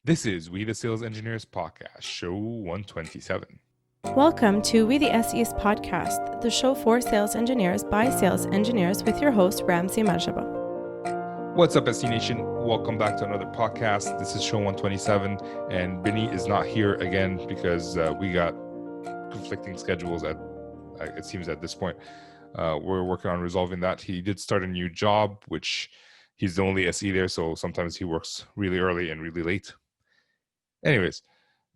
This is We the Sales Engineers Podcast, show 127. Welcome to We the SEs Podcast, the show for sales engineers by sales engineers with your host, Ramsey Majaba. What's up, SE Nation? Welcome back to another podcast. This is show 127, and Benny is not here again because we got conflicting schedules it seems at this point. We're working on resolving that. He did start a new job, which he's the only SE there, so sometimes he works really early and really late. Anyways,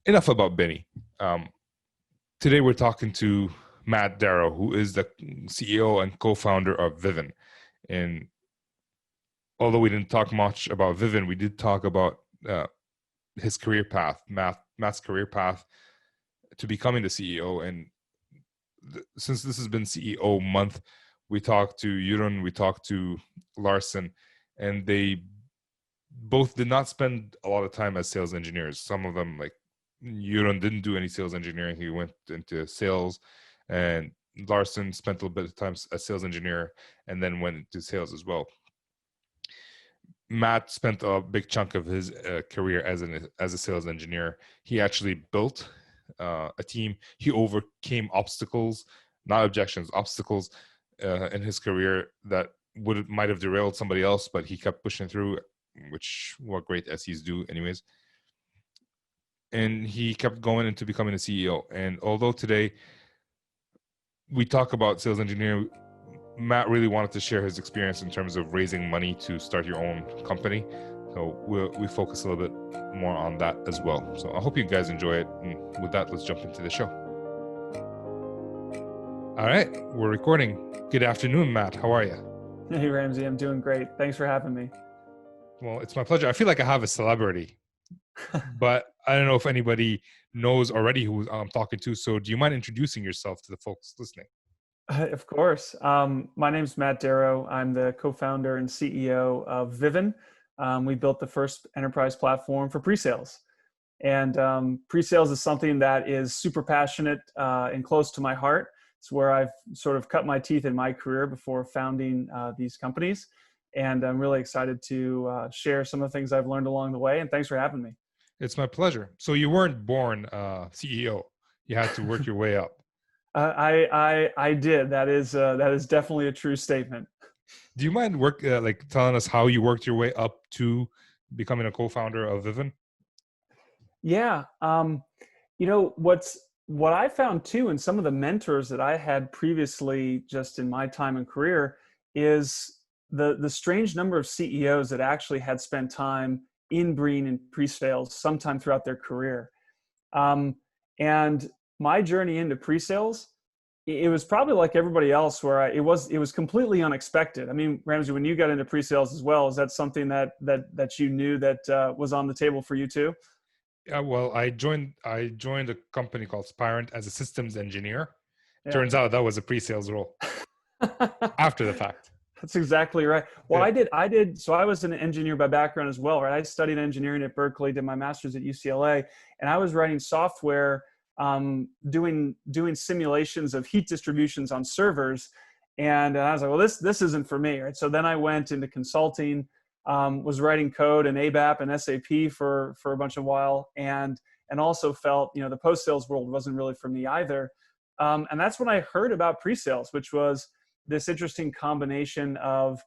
enough about Benny. Today we're talking to Matt Darrow, who is the CEO and co-founder of Vivun. And although we didn't talk much about Vivun, we did talk about his career path, Matt's career path to becoming the CEO. And since this has been CEO month, we talked to Vivun, we talked to Larson, and they both did not spend a lot of time as sales engineers. Some of them, like Vivun, didn't do any sales engineering. He went into sales, and Larson spent a little bit of time as sales engineer and then went into sales as well. Matt spent a big chunk of his career as a sales engineer. He actually built a team. He overcame obstacles, not objections, obstacles in his career that might have derailed somebody else, but he kept pushing through, which what great SEs do anyways. And he kept going into becoming a CEO. And although today we talk about sales engineering, Matt really wanted to share his experience in terms of raising money to start your own company. So we focus a little bit more on that as well. So I hope you guys enjoy it. And with that, let's jump into the show. All right, we're recording. Good afternoon, Matt. How are you? Hey, Ramsey. I'm doing great. Thanks for having me. Well, it's my pleasure. I feel like I have a celebrity, but I don't know if anybody knows already who I'm talking to. So do you mind introducing yourself to the folks listening? Of course. My name's Matt Darrow. I'm the co-founder and CEO of Vivun. We built the first enterprise platform for pre-sales. And pre-sales is something that is super passionate and close to my heart. It's where I've sort of cut my teeth in my career before founding these companies. And I'm really excited to share some of the things I've learned along the way. And thanks for having me. It's my pleasure. So you weren't born CEO. You had to work your way up. I did. That is definitely a true statement. Do you mind telling us how you worked your way up to becoming a co-founder of Vivun? Yeah. What I found too, and some of the mentors that I had previously just in my time and career, is the strange number of CEOs that actually had spent time in bringing in pre-sales sometime throughout their career. And my journey into pre-sales, it was probably like everybody else, where it was completely unexpected. I mean, Ramsey, when you got into pre-sales as well, is that something that you knew that was on the table for you too? Yeah, well, I joined a company called Spirent as a systems engineer. Yeah. Turns out that was a pre-sales role after the fact. That's exactly right. Well, Yeah. I did. So I was an engineer by background as well, right? I studied engineering at Berkeley, did my master's at UCLA, and I was writing software, doing simulations of heat distributions on servers. And I was like, well, this isn't for me, right? So then I went into consulting, was writing code and ABAP and SAP for a bunch of while, and also felt, the post-sales world wasn't really for me either. And that's when I heard about pre-sales, which was this interesting combination of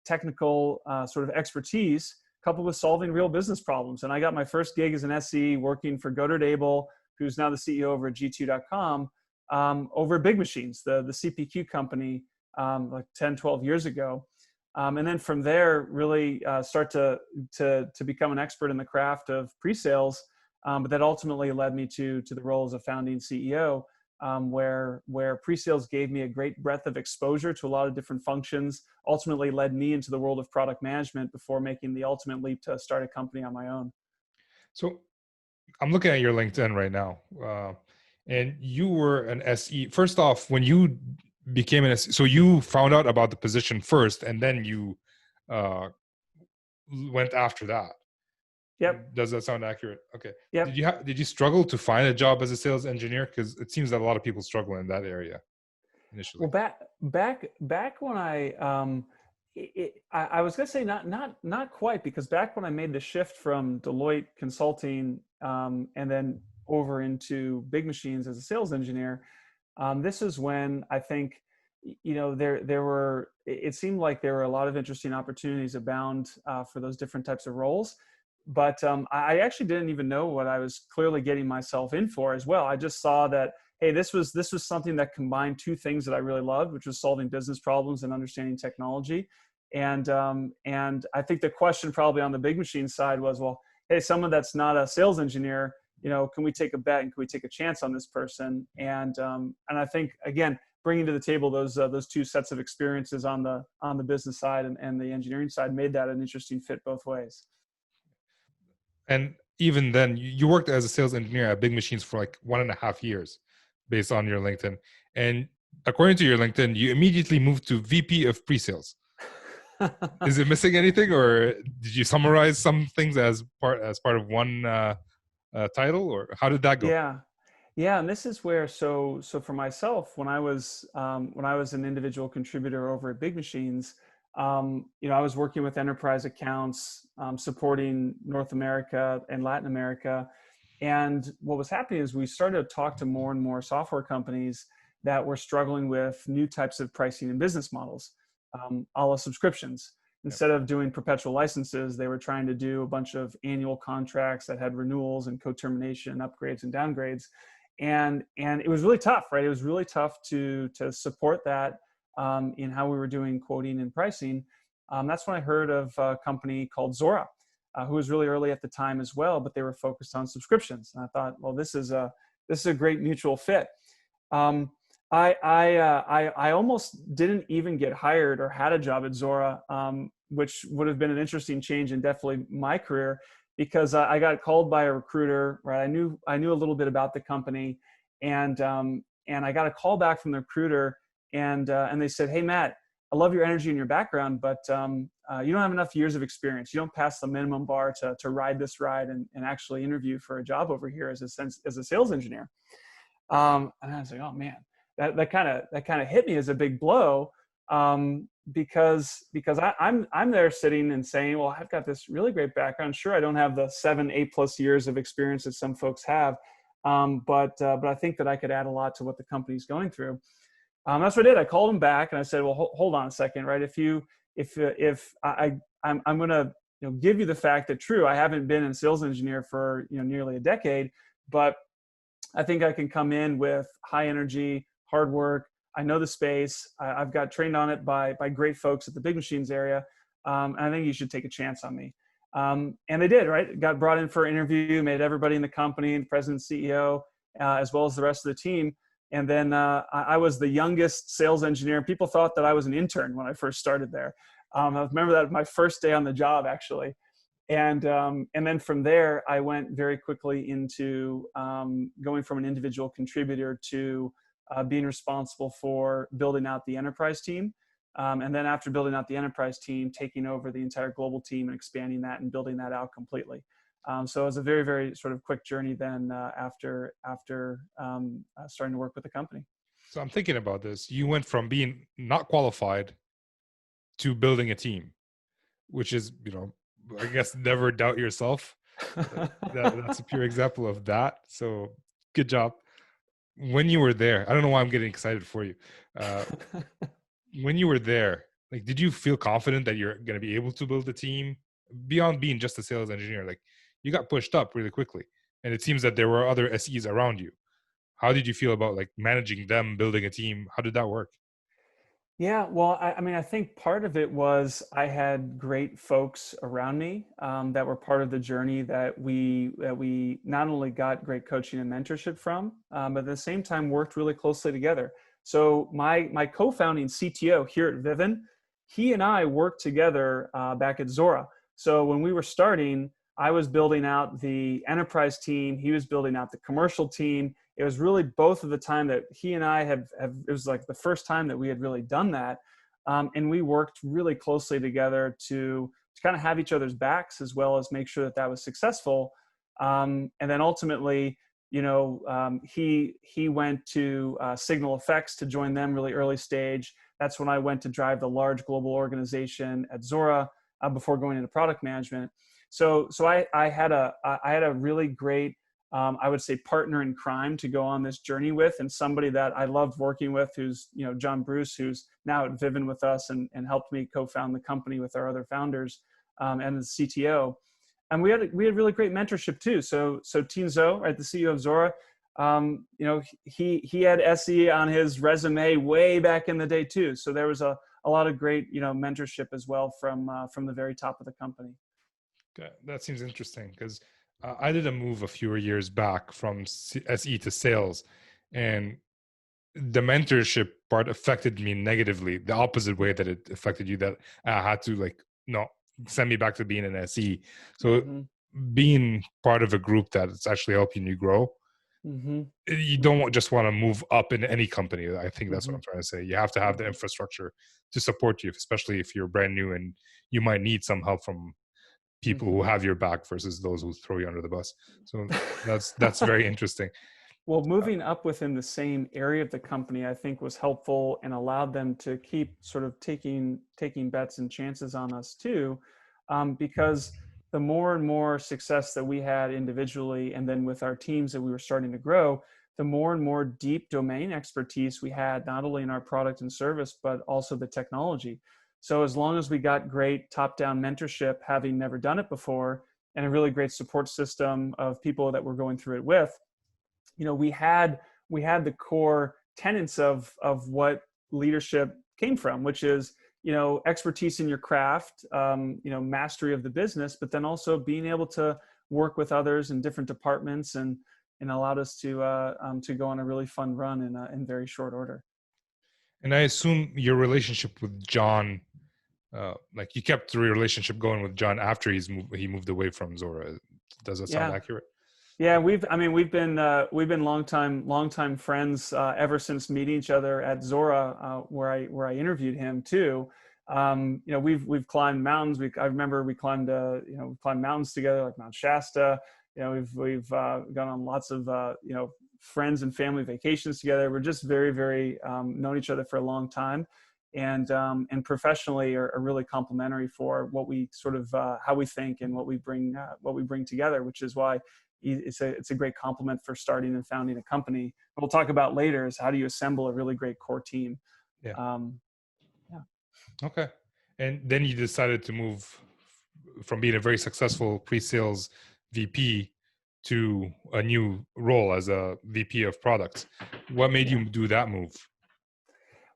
technical sort of expertise coupled with solving real business problems. And I got my first gig as an SE working for Godard Abel, who's now the CEO over at G2.com, over Big Machines, the CPQ company, like 10, 12 years ago. And then from there, really start to become an expert in the craft of pre-sales. But that ultimately led me to the role as a founding CEO, where pre-sales gave me a great breadth of exposure to a lot of different functions, ultimately led me into the world of product management before making the ultimate leap to start a company on my own. So I'm looking at your LinkedIn right now, and you were an SE. First off, when you became an SE, so you found out about the position first, and then you went after that. Yep. Does that sound accurate? Okay. Yep. Did you struggle to find a job as a sales engineer? Because it seems that a lot of people struggle in that area initially. Well, back when I I was going to say not quite, because back when I made the shift from Deloitte Consulting and then over into Big Machines as a sales engineer, this is when I think, it seemed like there were a lot of interesting opportunities abound for those different types of roles. But I actually didn't even know what I was clearly getting myself in for as well. I just saw that, hey, this was something that combined two things that I really loved, which was solving business problems and understanding technology. And I think the question probably on the Big Machine side was, well, hey, someone that's not a sales engineer, can we take a bet and can we take a chance on this person? And I think, again, bringing to the table those two sets of experiences on the business side and the engineering side made that an interesting fit both ways. And even then, you worked as a sales engineer at Big Machines for like 1.5 years, based on your LinkedIn. And according to your LinkedIn, you immediately moved to VP of pre-sales. Is it missing anything, or did you summarize some things as part of one title, or how did that go? Yeah, and this is where so for myself, when I was an individual contributor over at Big Machines, I was working with enterprise accounts, supporting North America and Latin America, and what was happening is we started to talk to more and more software companies that were struggling with new types of pricing and business models, a la subscriptions. Instead of doing perpetual licenses, they were trying to do a bunch of annual contracts that had renewals and co-termination, upgrades and downgrades. And it was really tough, right? It was really tough to support that in how we were doing quoting and pricing. That's when I heard of a company called Zora, who was really early at the time as well, but they were focused on subscriptions. And I thought, well, this is a great mutual fit. I almost didn't even get hired or had a job at Zora, which would have been an interesting change in definitely my career, because I got called by a recruiter, right? I knew a little bit about the company, and I got a call back from the recruiter, and they said, "Hey, Matt, I love your energy and your background, but you don't have enough years of experience. You don't pass the minimum bar to ride this ride and actually interview for a job over here as a sales engineer." And I was like, "Oh man." That kind of hit me as a big blow, because I'm there sitting and saying, well, I've got this really great background. Sure, I don't have the 7-8+ years of experience that some folks have, but I think that I could add a lot to what the company's going through. That's what I did. I called him back and I said, well, hold on a second, right? I'm going to give you the fact that true, I haven't been a sales engineer for nearly a decade, but I think I can come in with high energy, hard work. I know the space. I've got trained on it by great folks at the Big Machines area. And I think you should take a chance on me. And they did, right? Got brought in for an interview, made everybody in the company, the president, CEO, as well as the rest of the team. And then I was the youngest sales engineer. People thought that I was an intern when I first started there. I remember that my first day on the job, actually. And then from there, I went very quickly into going from an individual contributor to being responsible for building out the enterprise team. And then after building out the enterprise team, taking over the entire global team and expanding that and building that out completely. So it was a very, very sort of quick journey then after starting to work with the company. So I'm thinking about this. You went from being not qualified to building a team, which is, I guess, never doubt yourself. That's a pure example of that. So good job. When you were there, I don't know why I'm getting excited for you. When you were there, like, did you feel confident that you're going to be able to build a team beyond being just a sales engineer? Like, you got pushed up really quickly, and it seems that there were other SEs around you. How did you feel about like managing them, building a team? How did that work? Yeah, well, I mean, I think part of it was I had great folks around me that were part of the journey that we not only got great coaching and mentorship from, but at the same time worked really closely together. So my co-founding CTO here at Vivun, he and I worked together back at Zora. So when we were starting, I was building out the enterprise team. He was building out the commercial team. It was really both of the time that he and I it was like the first time that we had really done that. And we worked really closely together to kind of have each other's backs as well as make sure that was successful. And then ultimately, he went to Signal Effects to join them really early stage. That's when I went to drive the large global organization at Zora before going into product management. So I had a really great, I would say, partner in crime to go on this journey with, and somebody that I loved working with, who's, John Bruce, who's now at Vivun with us and helped me co-found the company with our other founders, and the CTO. And we had really great mentorship too. So Tien Zo, right, the CEO of Zora, he had SE on his resume way back in the day too. So there was a lot of great, mentorship as well from the very top of the company. Okay. That seems interesting, because I did a move a few years back from SE to sales, and the mentorship part affected me negatively, the opposite way that it affected you, that I had to send me back to being an SE. So being part of a group that's actually helping you grow, you don't just want to move up in any company. I think that's what I'm trying to say. You have to have the infrastructure to support you, especially if you're brand new and you might need some help from people who have your back versus those who throw you under the bus. So that's very interesting. Well, moving up within the same area of the company, I think, was helpful and allowed them to keep sort of taking bets and chances on us too, because the more and more success that we had individually, and then with our teams that we were starting to grow, the more and more deep domain expertise we had, not only in our product and service, but also the technology. So as long as we got great top-down mentorship, having never done it before, and a really great support system of people that we're going through it with, we had the core tenets of what leadership came from, which is, expertise in your craft, mastery of the business, but then also being able to work with others in different departments, and allowed us to go on a really fun run in very short order. And I assume your relationship with John, you kept the relationship going with John after he moved away from Zora. Does that sound accurate? Yeah, we've been longtime friends ever since meeting each other at Zora, where I interviewed him too. We've climbed mountains. I remember we climbed mountains together, like Mount Shasta. We've gone on lots of friends and family vacations together. We're just very, very known each other for a long time, and professionally are really complementary for what we sort of how we think and what we bring together, which is why it's a great complement for starting and founding a company. We'll talk about later is how do you assemble a really great core team. Okay. And then you decided to move from being a very successful pre-sales VP to a new role as a VP of products. What made you do that move?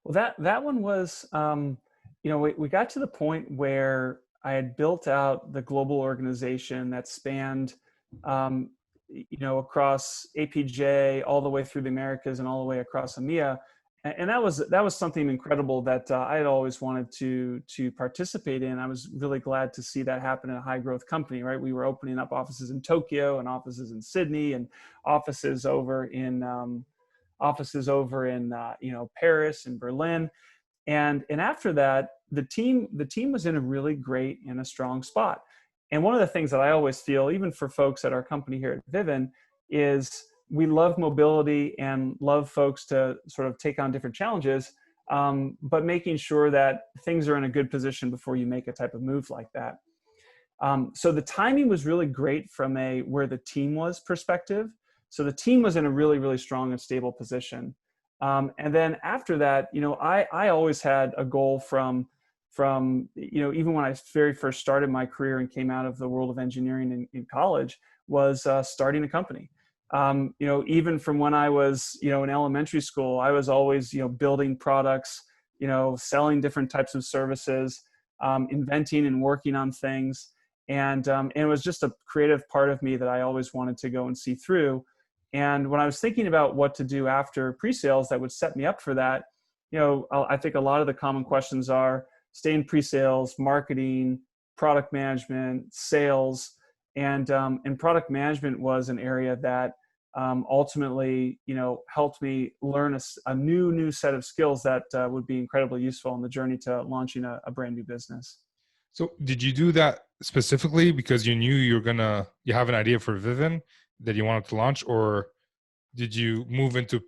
Well, that one was, we got to the point where I had built out the global organization that spanned, across APJ all the way through the Americas and all the way across EMEA. And that was something incredible that I had always wanted to participate in. I was really glad to see that happen in a high growth company, right? We were opening up offices in Tokyo and offices in Sydney and offices over in Paris and Berlin. And after that, the team was in a really great and a strong spot. And one of the things that I always feel, even for folks at our company here at Vivun, is we love mobility and love folks to sort of take on different challenges, but making sure that things are in a good position before you make a type of move like that. So the timing was really great from where the team was perspective. So the team was in a really, really strong and stable position. And then after that, I always had a goal from even when I very first started my career and came out of the world of engineering in college, was starting a company. Even from when I was, in elementary school, I was always, building products, selling different types of services, inventing and working on things. And it was just a creative part of me that I always wanted to go and see through. And when I was thinking about what to do after pre-sales that would set me up for that, I think a lot of the common questions are stay in pre-sales, marketing, product management, sales. And product management was an area that ultimately, helped me learn a new set of skills that would be incredibly useful on the journey to launching a brand new business. So did you do that specifically because you knew you have an idea for Vivun that you wanted to launch, or did you move into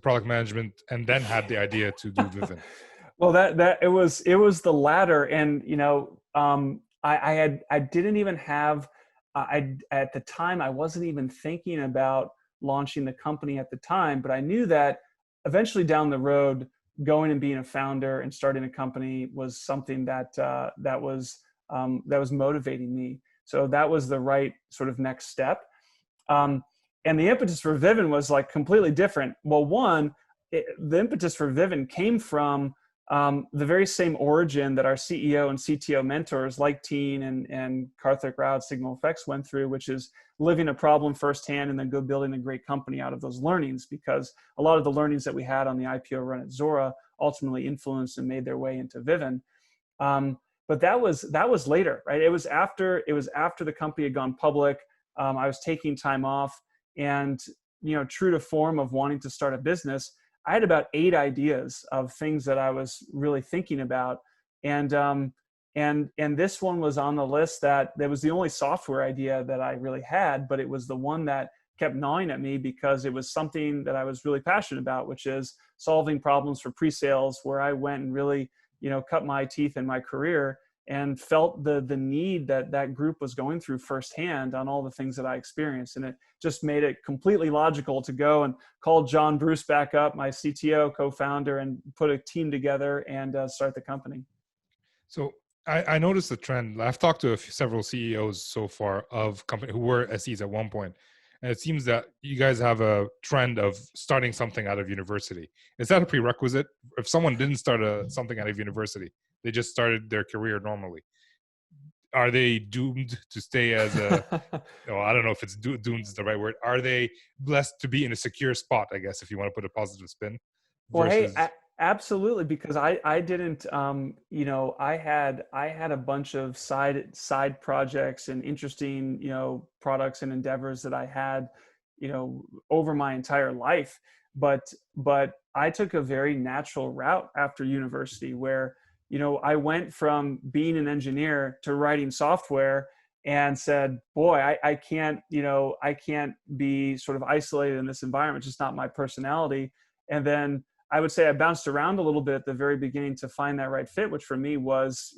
product management and then had the idea to do Vivun? Well, that it was the latter, and I didn't even have I at the time I wasn't even thinking about launching the company at the time, but I knew that eventually down the road, going and being a founder and starting a company was something that was motivating me. So that was the right sort of next step. Um, and the impetus for Vivun was like completely different. Well, the impetus for Vivun came from the very same origin that our CEO and CTO mentors like Teen and Karthik Rao at Signal Effects went through, which is living a problem firsthand and then go building a great company out of those learnings, because a lot of the learnings that we had on the IPO run at Zora ultimately influenced and made their way into Vivun. But that was later, right? It was after the company had gone public. I was taking time off, and true to form of wanting to start a business, I had about 8 ideas of things that I was really thinking about, and this one was on the list. That was the only software idea that I really had, but it was the one that kept gnawing at me because it was something that I was really passionate about, which is solving problems for pre-sales, where I went and really cut my teeth in my career and felt the need that group was going through firsthand on all the things that I experienced. And it just made it completely logical to go and call John Bruce back up, my CTO, co-founder, and put a team together and start the company. So I noticed a trend. I've talked to several CEOs so far of companies who were SEs at one point, and it seems that you guys have a trend of starting something out of university. Is that a prerequisite? If someone didn't start something out of university, they just started their career normally, are they doomed to stay as a I don't know if it's doomed is the right word. Are they blessed to be in a secure spot, I guess, if you want to put a positive spin? Well, hey, Versus absolutely, because I didn't I had a bunch of side projects and interesting products and endeavors that I had over my entire life, but I took a very natural route after university, where I went from being an engineer to writing software, and said, boy, I can't I can't be sort of isolated in this environment. It's just not my personality. And then I would say I bounced around a little bit at the very beginning to find that right fit, which for me was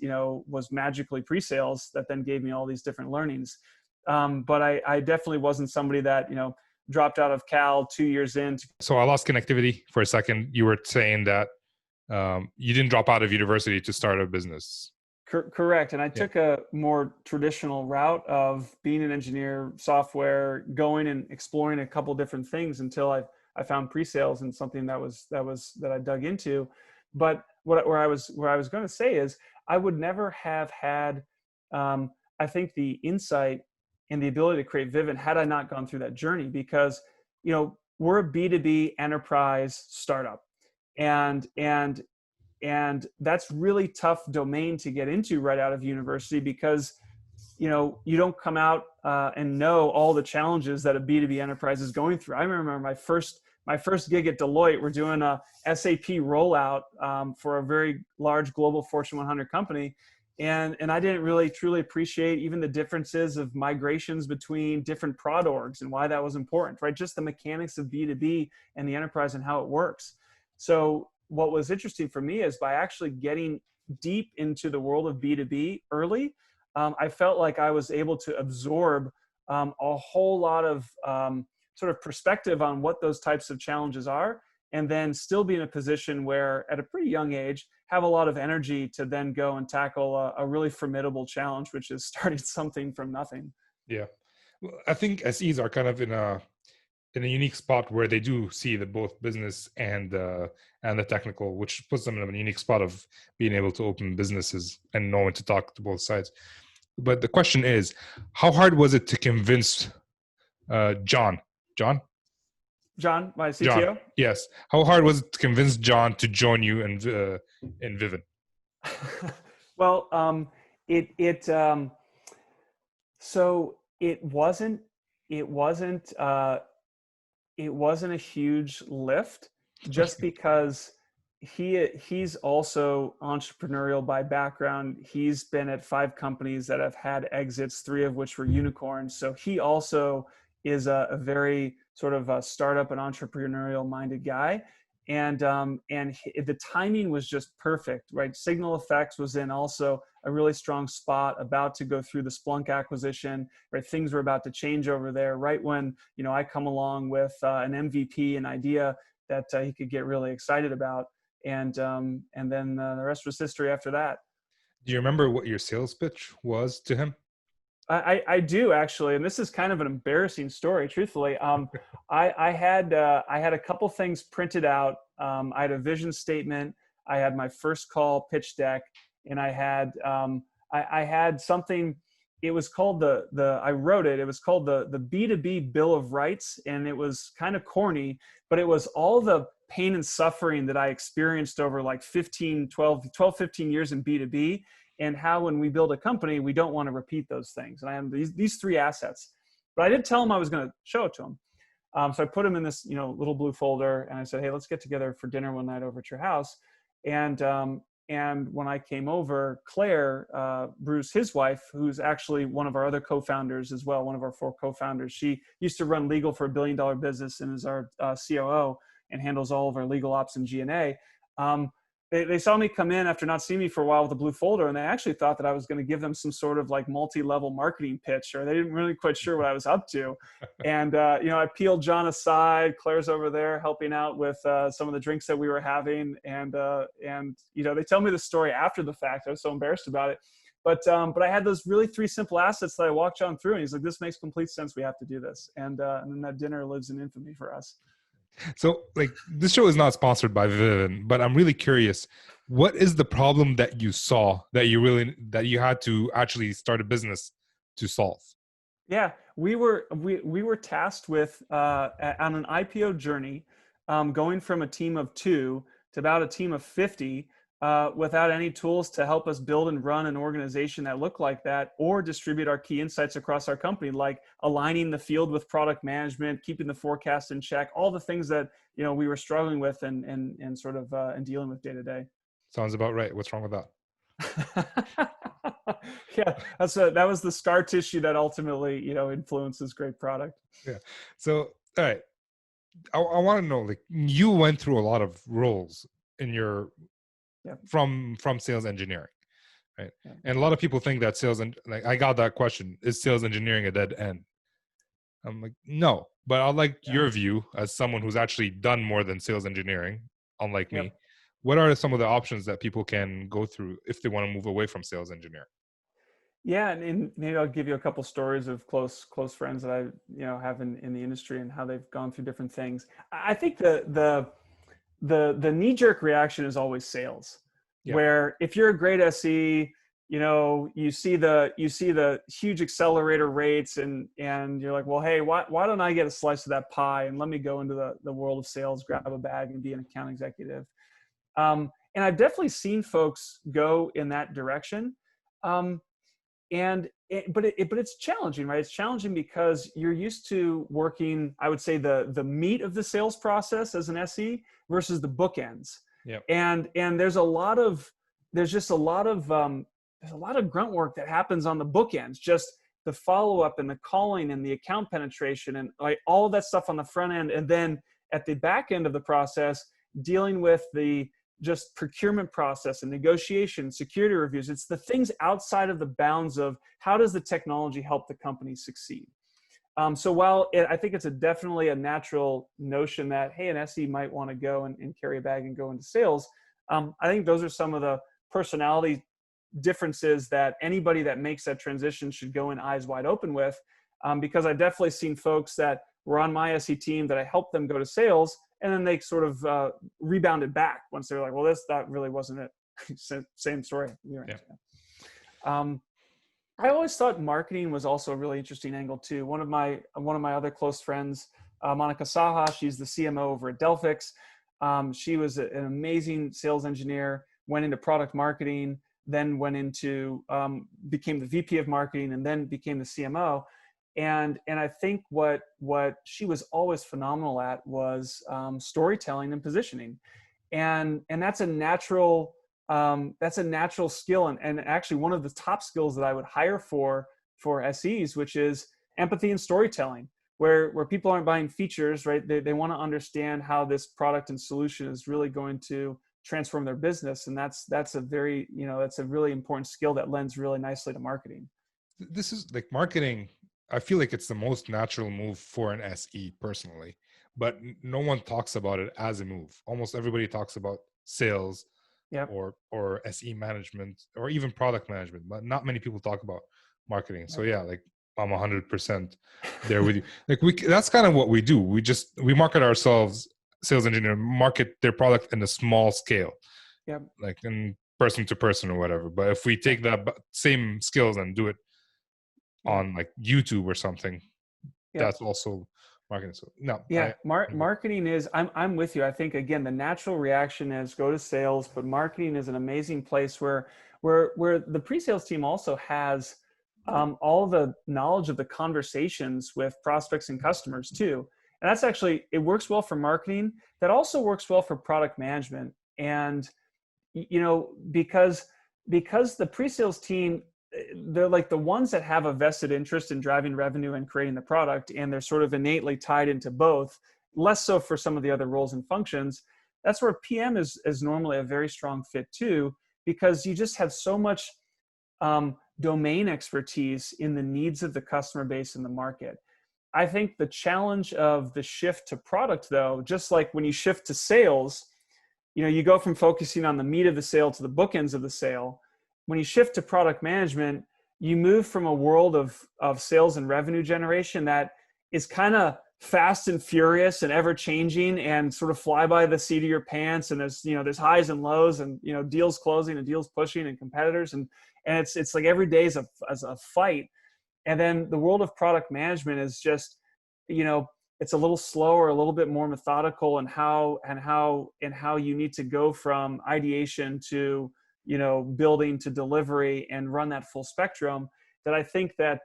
magically pre-sales, that then gave me all these different learnings. But I definitely wasn't somebody that, dropped out of Cal 2 years in. So I lost connectivity for a second. You were saying that you didn't drop out of university to start a business. Correct. And I took a more traditional route of being an engineer, software, going and exploring a couple different things until I found pre-sales and something that I dug into. But where I was going to say is, I would never have had, I think, the insight and the ability to create Vivun had I not gone through that journey, because, we're a B2B enterprise startup, and that's really tough domain to get into right out of university, because you don't come out and know all the challenges that a B2B enterprise is going through. I remember my first gig at Deloitte. We're doing a SAP rollout for a very large global Fortune 100 company, and I didn't really truly appreciate even the differences of migrations between different prod orgs and why that was important, right? Just the mechanics of B2B and the enterprise and how it works. So what was interesting for me is, by actually getting deep into the world of B2B early, I felt like I was able to absorb a whole lot of sort of perspective on what those types of challenges are, and then still be in a position where, at a pretty young age, have a lot of energy to then go and tackle a really formidable challenge, which is starting something from nothing. Yeah. Well, I think SEs are kind of in a unique spot where they do see the both business and the technical, which puts them in a unique spot of being able to open businesses and knowing to talk to both sides. But the question is, how hard was it to convince John, my CTO? John, yes. How hard was it to convince John to join you in Vivun? Well, so it wasn't a huge lift, just because he's also entrepreneurial by background. He's been at 5 companies that have had exits, 3 of which were unicorns. So he also is a very sort of a startup and entrepreneurial minded guy. The timing was just perfect, right? Signal Effects was in also a really strong spot, about to go through the Splunk acquisition, right? Things were about to change over there, right when, you know, I come along with an MVP, an idea that he could get really excited about, and then the rest was history after that. Do you remember what your sales pitch was to him? I do actually, and this is kind of an embarrassing story, truthfully. I had a couple things printed out. I had a vision statement. I had my first call pitch deck, and I had something. It was called I wrote it. It was called the B2B Bill of Rights, and it was kind of corny, but it was all the pain and suffering that I experienced over like 15 years in B2B. And how when we build a company, we don't want to repeat those things. And I have these three assets. But I did tell him I was going to show it to him. So I put him in this, you know, little blue folder, and I said, hey, let's get together for dinner one night over at your house. And when I came over, Claire, Bruce, his wife, who's actually one of our other co-founders as well, one of our 4 co-founders, she used to run legal for $1 billion business and is our COO and handles all of our legal ops and G&A. They saw me come in after not seeing me for a while with a blue folder, and they actually thought that I was going to give them some sort of like multi-level marketing pitch, or they didn't really quite sure what I was up to. And, you know, I peeled John aside. Claire's over there helping out with some of the drinks that we were having. And, you know, they tell me the story after the fact. I was so embarrassed about it. But I had those really 3 simple assets that I walked John through, and he's like, this makes complete sense. We have to do this. And then that dinner lives in infamy for us. So, like, this show is not sponsored by Vivun, but I'm really curious. What is the problem that you saw that you had to actually start a business to solve? Yeah, we were tasked with on an IPO journey, going from a team of 2 to about a team of 50, without any tools to help us build and run an organization that looked like that, or distribute our key insights across our company, like aligning the field with product management, keeping the forecast in check, all the things that, you know, we were struggling with and sort of and dealing with day to day. Sounds about right. What's wrong with that? Yeah, that was the scar tissue that ultimately, you know, influences great product. Yeah. So, all right. I want to know, like, you went through a lot of roles in your from sales engineering, right? Yeah. And a lot of people think that like, I got that question, is sales engineering a dead end? I'm like, no, but I like your view as someone who's actually done more than sales engineering, unlike me. What are some of the options that people can go through if they want to move away from sales engineering? Yeah, and maybe I'll give you a couple stories of close friends that I, you know, have in the industry and how they've gone through different things. I think the knee-jerk reaction is always sales, where if you're a great SE, you know, you see the huge accelerator rates and you're like, well, hey, why don't I get a slice of that pie and let me go into the world of sales, grab a bag and be an account executive. And I've definitely seen folks go in that direction. But it's challenging, right? It's challenging because you're used to working, I would say, the meat of the sales process as an SE versus the bookends. Yep. And there's a lot of grunt work that happens on the bookends, just the follow-up and the calling and the account penetration and like all of that stuff on the front end. And then at the back end of the process, dealing with the just procurement process and negotiation, security reviews. It's the things outside of the bounds of how does the technology help the company succeed. So while I think it's definitely a natural notion that, hey, an SE might want to go and carry a bag and go into sales, I think those are some of the personality differences that anybody that makes that transition should go in eyes wide open with, because I've definitely seen folks that were on my SE team that I helped them go to sales, and then they sort of rebounded back once they're like, well, that really wasn't it. Same story. Yeah. I always thought marketing was also a really interesting angle too. One of my other close friends, Monica Saha, she's the CMO over at Delphix. She was an amazing sales engineer, went into product marketing, then went into, became the VP of marketing, and then became the CMO. And I think what she was always phenomenal at was storytelling and positioning, and that's a natural skill, and actually one of the top skills that I would hire for SEs, which is empathy and storytelling. where people aren't buying features, right? They want to understand how this product and solution is really going to transform their business. And that's a very, that's a really important skill that lends really nicely to marketing. This is like marketing. I feel like it's the most natural move for an SE personally, but no one talks about it as a move. Almost everybody talks about sales, Yep. or SE management, or even product management, but not many people talk about marketing. So yeah, like I'm 100% there with you. Like that's kind of what we do. We market ourselves. Sales engineer market their product in a small scale, Yep. like in person to person or whatever. But if we take that same skills and do it on like YouTube or something, that's also marketing. So no, yeah, marketing is, I'm with you. I think again, the natural reaction is go to sales, but marketing is an amazing place where the pre-sales team also has all the knowledge of the conversations with prospects and customers too. And that's actually, it works well for marketing. That also works well for product management. And because the pre-sales team, they're like the ones that have a vested interest in driving revenue and creating the product, and they're sort of innately tied into both, less so for some of the other roles and functions. That's where PM is normally a very strong fit too, because you just have so much domain expertise in the needs of the customer base in the market. I think the challenge of the shift to product, though, just like when you shift to sales, you go from focusing on the meat of the sale to the bookends of the sale. When you shift to product management, you move from a world of sales and revenue generation that is kind of fast and furious and ever changing and sort of fly by the seat of your pants. And there's highs and lows and, deals closing and deals pushing and competitors. And it's like every day is a fight. And then the world of product management is just, it's a little slower, a little bit more methodical in how you need to go from ideation to, building to delivery and run that full spectrum. That I think that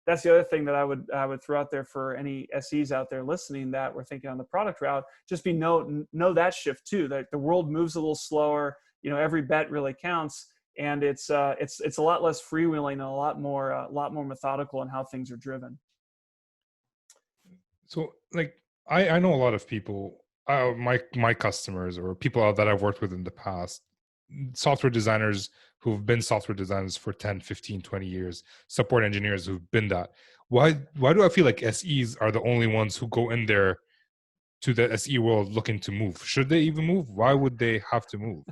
that's the other thing that I would throw out there for any SEs out there listening that we're thinking on the product route. Just know that shift too. That the world moves a little slower. Every bet really counts, and it's a lot less freewheeling and a lot more methodical in how things are driven. So like I know a lot of people, my customers or people that I've worked with in the past, software designers who've been software designers for 10, 15, 20 years, support engineers who've been that. Why do I feel like SEs are the only ones who go in there to the SE world looking to move? Should they even move? Why would they have to move?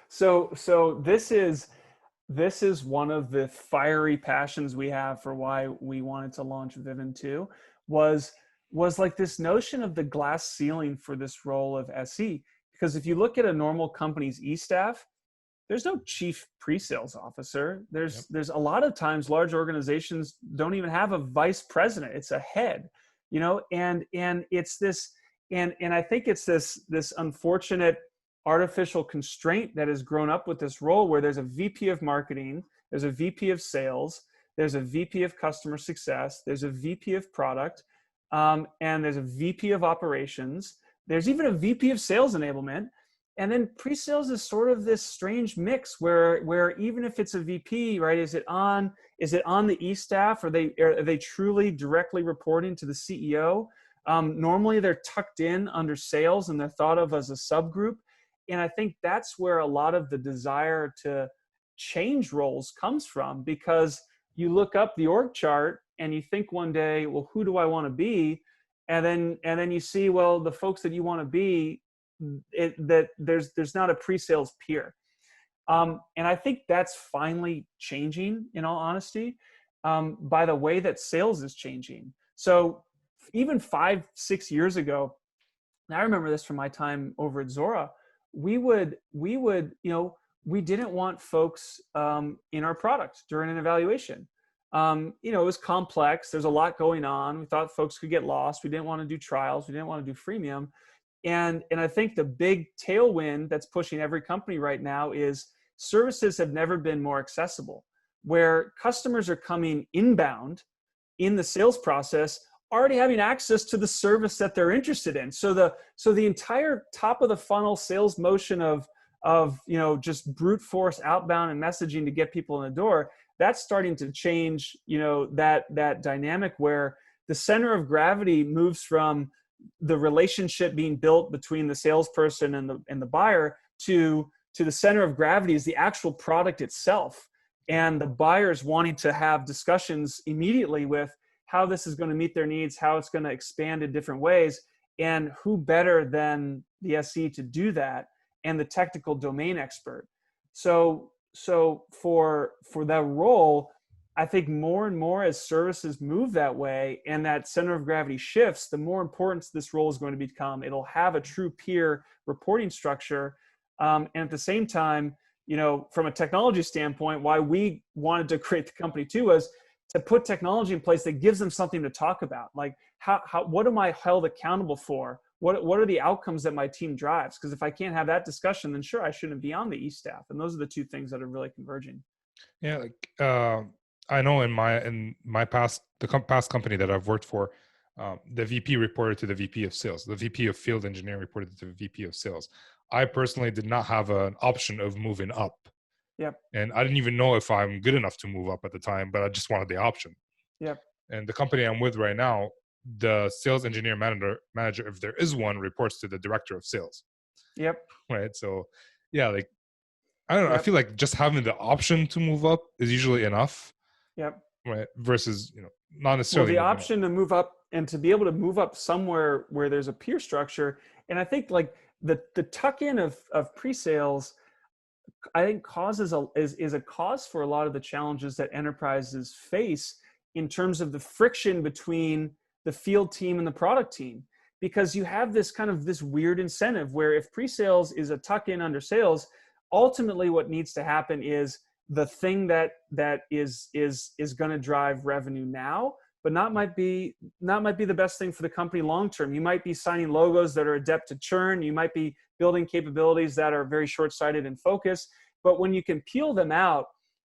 So this is one of the fiery passions we have for why we wanted to launch Vivun 2 was like this notion of the glass ceiling for this role of SE. Because if you look at a normal company's e-staff, there's no chief pre-sales officer. There's a lot of times large organizations don't even have a vice president. It's a head, and it's this, and I think it's this unfortunate artificial constraint that has grown up with this role where there's a VP of marketing, there's a VP of sales, there's a VP of customer success, there's a VP of product, and there's a VP of operations. There's even a VP of sales enablement. And then pre-sales is sort of this strange mix where even if it's a VP, right, is it on the e-staff? Are they truly directly reporting to the CEO? Normally they're tucked in under sales and they're thought of as a subgroup. And I think that's where a lot of the desire to change roles comes from, because you look up the org chart and you think one day, well, who do I want to be? And then you see, well, the folks that you want to be, that there's not a pre-sales peer. And I think that's finally changing, in all honesty, by the way that sales is changing. So even 5-6 years ago, and I remember this from my time over at Zora, we didn't want folks in our product during an evaluation. It was complex. There's a lot going on. We thought folks could get lost. We didn't want to do trials. We didn't want to do freemium. And I think the big tailwind that's pushing every company right now is services have never been more accessible, where customers are coming inbound in the sales process, already having access to the service that they're interested in. So the entire top of the funnel sales motion of just brute force outbound and messaging to get people in the door, that's starting to change, that dynamic where the center of gravity moves from the relationship being built between the salesperson and the buyer to the center of gravity is the actual product itself. And the buyers wanting to have discussions immediately with how this is going to meet their needs, how it's going to expand in different ways, and who better than the SE to do that, and the technical domain expert. So for that role, I think more and more as services move that way and that center of gravity shifts, the more important this role is going to become. It'll have a true peer reporting structure. And at the same time, from a technology standpoint, why we wanted to create the company too was to put technology in place that gives them something to talk about. Like what am I held accountable for? What are the outcomes that my team drives? Because if I can't have that discussion, then sure, I shouldn't be on the e-staff. And those are the two things that are really converging. Yeah, I know in my past company that I've worked for, the VP reported to the VP of sales. The VP of field engineering reported to the VP of sales. I personally did not have an option of moving up. Yep. And I didn't even know if I'm good enough to move up at the time, but I just wanted the option. Yep. And the company I'm with right now, the sales engineer manager, if there is one, reports to the director of sales. Yep. Right. So yeah, like, I don't know. Yep. I feel like just having the option to move up is usually enough. Yep. Right. Versus, not necessarily. Well, the option to move up and to be able to move up somewhere where there's a peer structure. And I think like the tuck in of pre-sales, I think is a cause for a lot of the challenges that enterprises face in terms of the friction between the field team and the product team, because you have this kind of this weird incentive where if pre-sales is a tuck in under sales, ultimately what needs to happen is the thing that is going to drive revenue now, but not might be the best thing for the company long term. You might be signing logos that are adept to churn. You might be building capabilities that are very short-sighted and focused. But when you can peel them out,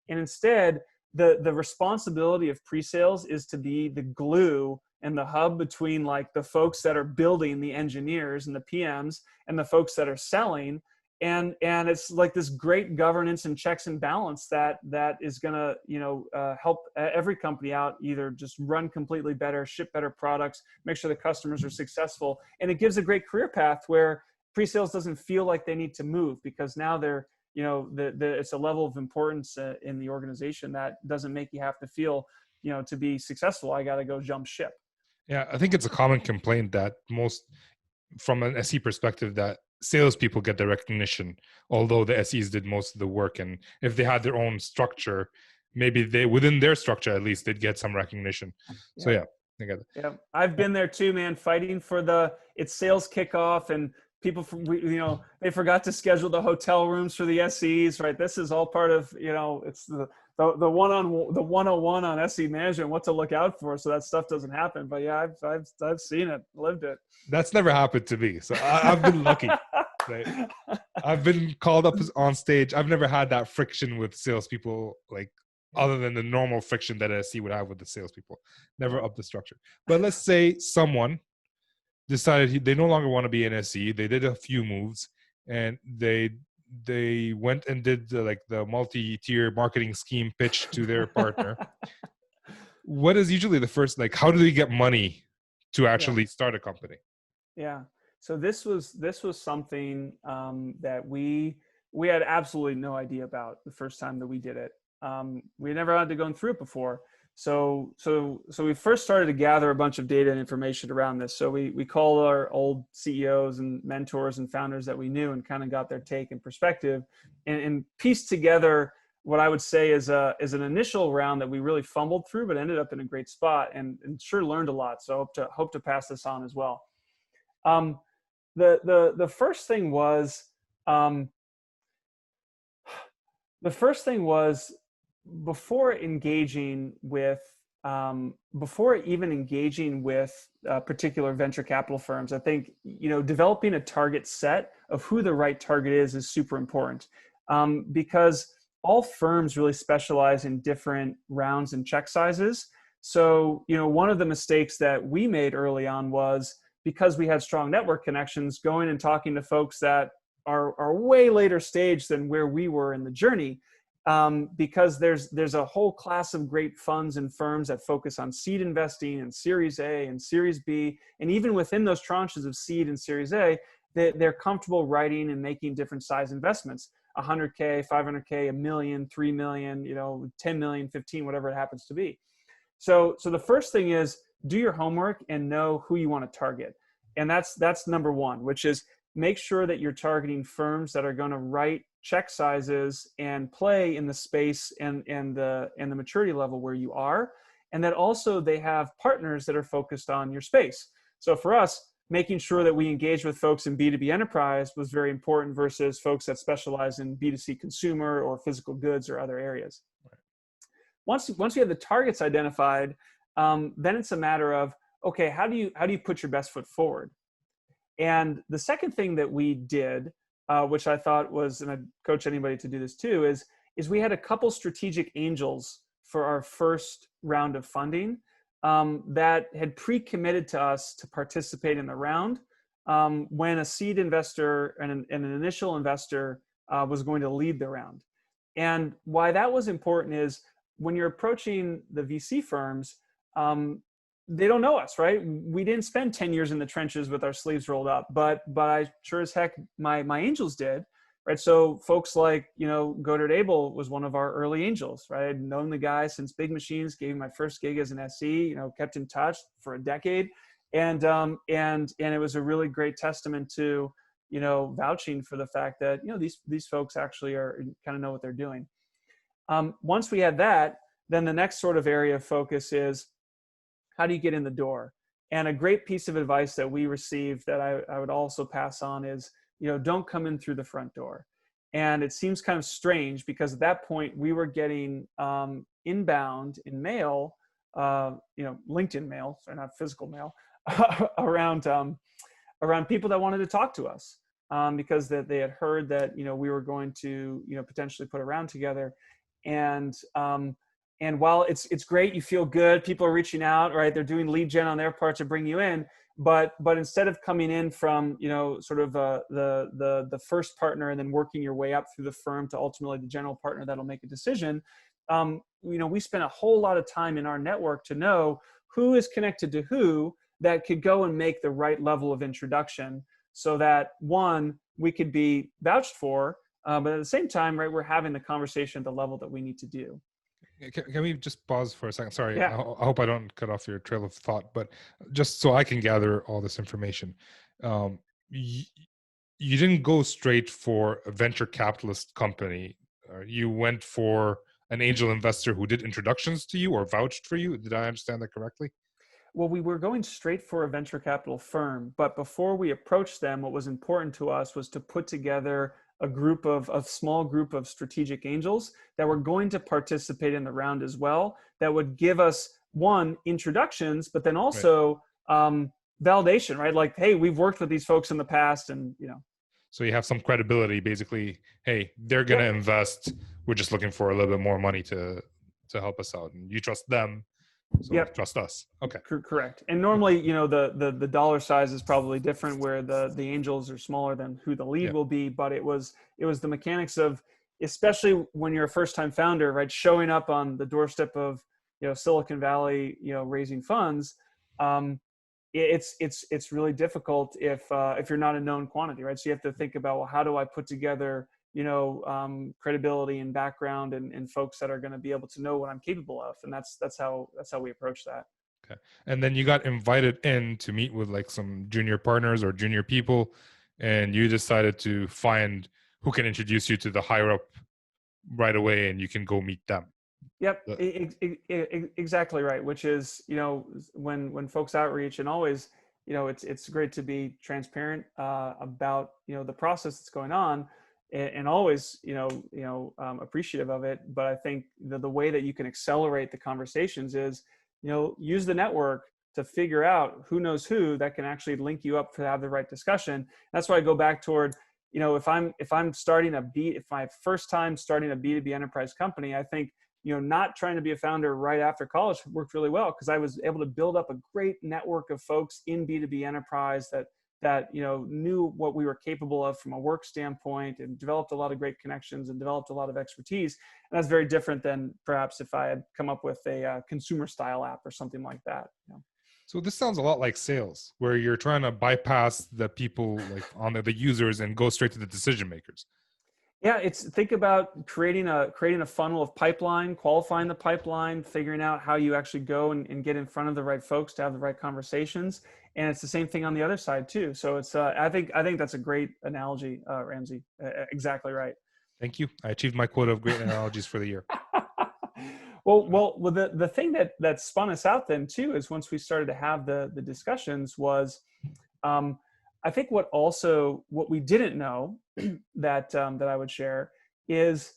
and instead the responsibility of pre-sales is to be the glue and the hub between like the folks that are building, the engineers and the PMs, and the folks that are selling. And it's like this great governance and checks and balance that is going to help every company out, either just run completely better, ship better products, make sure the customers are successful. And it gives a great career path where pre-sales doesn't feel like they need to move, because now they're it's a level of importance in the organization that doesn't make you have to feel to be successful I got to go jump ship. Yeah, I think it's a common complaint that most, from an SE perspective, that salespeople get the recognition, although the SEs did most of the work. And if they had their own structure, maybe within their structure at least, they'd get some recognition. Yeah. So yeah, I get it. Yeah, I've been there too, man. Fighting for it's sales kickoff, and people they forgot to schedule the hotel rooms for the SEs. Right, this is all part of it's the 101 on SE management, what to look out for, so that stuff doesn't happen. But yeah, I've seen it, lived it. That's never happened to me, so I've been lucky. Right? I've been called up on stage. I've never had that friction with salespeople, like other than the normal friction that a SE would have with the salespeople. Never up the structure. But let's say someone decided they no longer want to be an SE. They did a few moves, and they went and did the multi-tier marketing scheme pitch to their partner. What is usually the first, how do they get money to actually start a company? Yeah. So this was something that we had absolutely no idea about the first time that we did it. We never had to go through it before. So we first started to gather a bunch of data and information around this. So we called our old CEOs and mentors and founders that we knew and kind of got their take and perspective, and pieced together what I would say is an initial round that we really fumbled through, but ended up in a great spot and sure learned a lot. So hope to pass this on as well. The first thing was before even engaging with particular venture capital firms, I think developing a target set of who the right target is super important, because all firms really specialize in different rounds and check sizes. So one of the mistakes that we made early on was, because we had strong network connections, going and talking to folks that are way later stage than where we were in the journey. because there's a whole class of great funds and firms that focus on seed investing and Series A and Series B. And even within those tranches of seed and Series A, they're comfortable writing and making different size investments, 100K, 500K, a million, 3 million, 10 million, 15, whatever it happens to be. So the first thing is do your homework and know who you want to target. And that's number one, which is make sure that you're targeting firms that are going to write check sizes and play in the space and the maturity level where you are. And that also they have partners that are focused on your space. So for us, making sure that we engage with folks in B2B enterprise was very important versus folks that specialize in B2C consumer or physical goods or other areas. Right. Once you have the targets identified, then it's a matter of, okay, how do you put your best foot forward? And the second thing that we did, which I thought was, and I'd coach anybody to do this too, is we had a couple strategic angels for our first round of funding that had pre-committed to us to participate in the round when a seed investor and an initial investor was going to lead the round. And why that was important is when you're approaching the VC firms, they don't know us, right? We didn't spend 10 years in the trenches with our sleeves rolled up, but I sure as heck, my angels did, right? So folks like, Godard Abel was one of our early angels, right? I'd known the guy since Big Machines, gave him my first gig as an SE, kept in touch for a decade. And it was a really great testament to, vouching for the fact that, these folks actually are kind of know what they're doing. Once we had that, then the next sort of area of focus is, how do you get in the door? And a great piece of advice that we received that I would also pass on is, don't come in through the front door. And it seems kind of strange because at that point we were getting inbound in mail, LinkedIn mail, so not physical mail, around people that wanted to talk to us because that they had heard that, we were going to, potentially put a round together. And while it's great, you feel good, people are reaching out, right? They're doing lead gen on their part to bring you in. But instead of coming in from, sort of the first partner and then working your way up through the firm to ultimately the general partner that'll make a decision, we spent a whole lot of time in our network to know who is connected to who that could go and make the right level of introduction so that, one, we could be vouched for, but at the same time, right, we're having the conversation at the level that we need to do. Can we just pause for a second? Sorry, Yeah. I hope I don't cut off your trail of thought, but just so I can gather all this information, you didn't go straight for a venture capitalist company. You went for an angel investor who did introductions to you or vouched for you. Did I understand that correctly? Well, we were going straight for a venture capital firm, but before we approached them, what was important to us was to put together a small group of strategic angels that were going to participate in the round as well, that would give us, one, introductions, but then also validation, right? Like, hey, we've worked with these folks in the past and, So you have some credibility, basically, hey, they're going to invest. We're just looking for a little bit more money to help us out. And you trust them. So trust us. Okay. Correct. And normally, the dollar size is probably different where the angels are smaller than who the lead will be, but it was the mechanics of, especially when you're a first-time founder, right, showing up on the doorstep of, Silicon Valley, raising funds. It's really difficult if you're not a known quantity, right? So you have to think about, well, how do I put together credibility and background and folks that are going to be able to know what I'm capable of. And that's how we approach that. Okay. And then you got invited in to meet with like some junior partners or junior people, and you decided to find who can introduce you to the higher up right away, and you can go meet them. Yep. Exactly right. Which is, when folks outreach, and always, it's great to be transparent about, the process that's going on. And always, appreciative of it. But I think the way that you can accelerate the conversations is, use the network to figure out who knows who that can actually link you up to have the right discussion. That's why I go back toward, if my first time starting a B2B enterprise company, I think, not trying to be a founder right after college worked really well because I was able to build up a great network of folks in B2B enterprise that that, knew what we were capable of from a work standpoint and developed a lot of great connections and developed a lot of expertise. And that's very different than perhaps if I had come up with a consumer style app or something like that. So this sounds a lot like sales, where you're trying to bypass the people, like on the users, and go straight to the decision makers. Yeah, think about creating a funnel of pipeline, qualifying the pipeline, figuring out how you actually go and get in front of the right folks to have the right conversations. And it's the same thing on the other side too. So it's I think that's a great analogy, Ramsey. Exactly right. Thank you. I achieved my quota of great analogies for the year. Well, the thing that spun us out then too is once we started to have the discussions was, I think what we didn't know that I would share is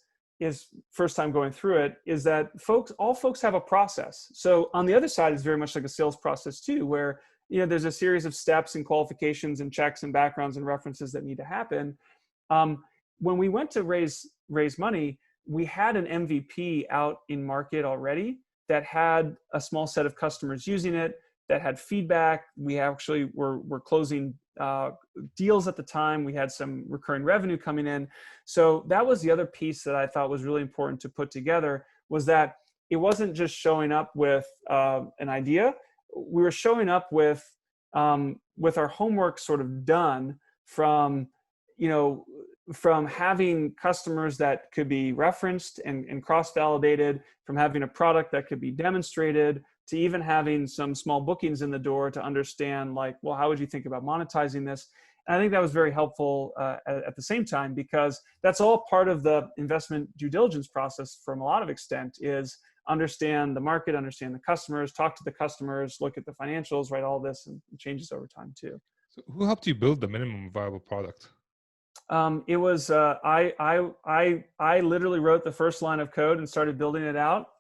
first time going through it, is that all folks have a process. So on the other side is very much like a sales process too, where there's a series of steps and qualifications and checks and backgrounds and references that need to happen. When we went to raise money, we had an MVP out in market already that had a small set of customers using it, that had feedback. We actually were closing deals at the time. We had some recurring revenue coming in. So that was the other piece that I thought was really important to put together, was that it wasn't just showing up with an idea. We were showing up with our homework sort of done from having customers that could be referenced and cross-validated, from having a product that could be demonstrated, to even having some small bookings in the door to understand, like, well, how would you think about monetizing this? And I think that was very helpful at the same time, because that's all part of the investment due diligence process from a lot of extent, is understand the market, understand the customers, talk to the customers, look at the financials, right? All this, and it changes over time too. So who helped you build the minimum viable product? It was I literally wrote the first line of code and started building it out.